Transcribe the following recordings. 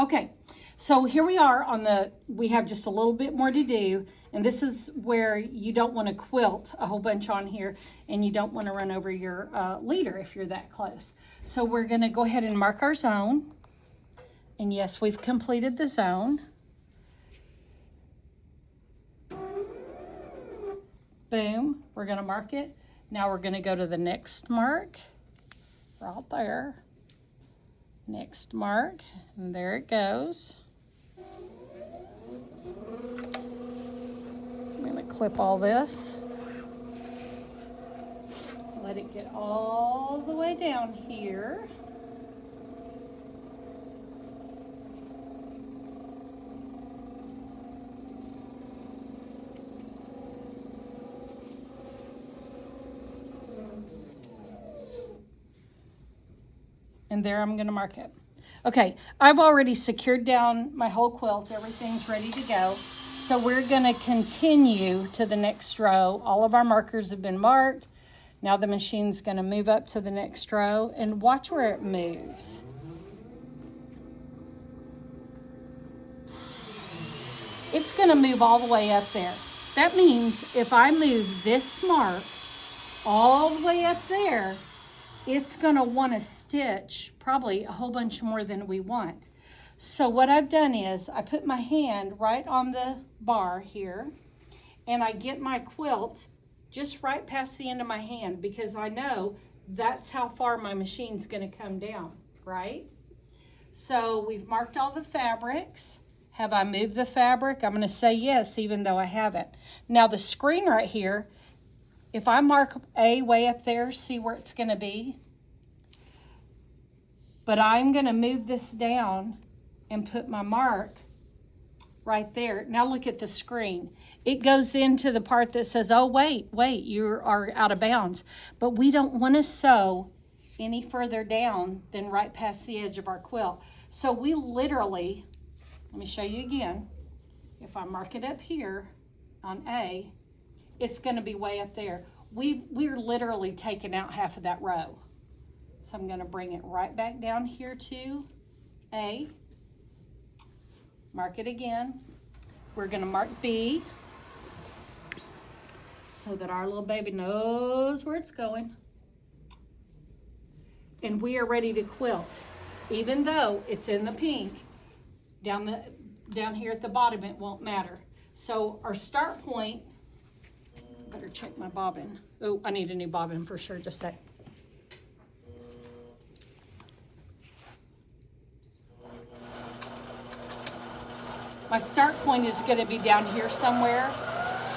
Okay, so here we are on we have just a little bit more to do, and this is where you don't want to quilt a whole bunch on here, and you don't want to run over your leader if you're that close. So we're going to go ahead and mark our zone, and yes, we've completed the zone. Boom, we're going to mark it. Now we're going to go to the next mark, right there. Next mark, and there it goes. I'm going to clip all this. Let it get all the way down here. And there I'm going to mark it. Okay, I've already secured down my whole quilt. Everything's ready to go. So we're going to continue to the next row. All of our markers have been marked. Now the machine's going to move up to the next row, and watch where it moves. It's going to move all the way up there. That means if I move this mark all the way up there, it's going to want to stitch probably a whole bunch more than we want. So what I've done is I put my hand right on the bar here, and I get my quilt just right past the end of my hand, because I know that's how far my machine's going to come down, right? So we've marked all the fabrics. Have I moved the fabric? I'm going to say yes, even though I haven't. Now the screen right here, if I mark A way up there, see where it's going to be? But I'm going to move this down and put my mark right there. Now look at the screen. It goes into the part that says, oh, wait, you are out of bounds. But we don't want to sew any further down than right past the edge of our quilt. So we literally, let me show you again. If I mark it up here on A, it's going to be way up there. We're literally taking out half of that row. So I'm going to bring it right back down here to A. Mark it again. We're going to mark B so that our little baby knows where it's going. And we are ready to quilt. Even though it's in the pink, down here at the bottom, it won't matter. So our start point, better check my bobbin. Oh, I need a new bobbin for sure, just a sec. My start point is going to be down here somewhere.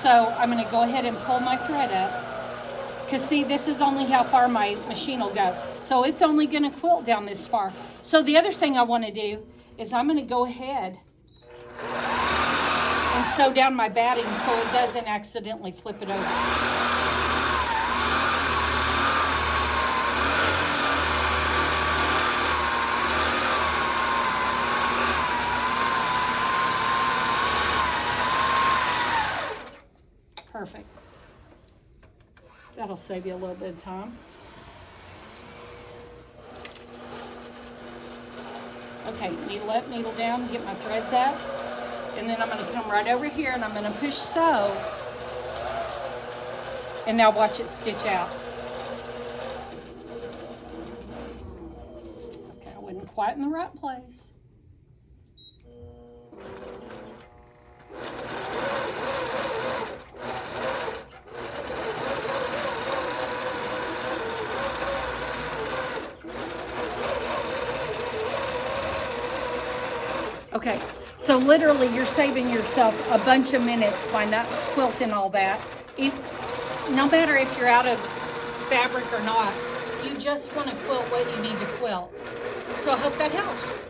So I'm going to go ahead and pull my thread up. Because see, this is only how far my machine will go. So it's only going to quilt down this far. So the other thing I want to do is I'm going to go ahead and sew down my batting so it doesn't accidentally flip it over. Perfect. That'll save you a little bit of time. Okay, needle up, needle down, get my threads out. And then I'm going to come right over here and I'm going to push sew. And now watch it stitch out. Okay, I wasn't quite in the right place. Okay, so literally you're saving yourself a bunch of minutes by not quilting all that. No matter if you're out of fabric or not, you just want to quilt what you need to quilt. So I hope that helps.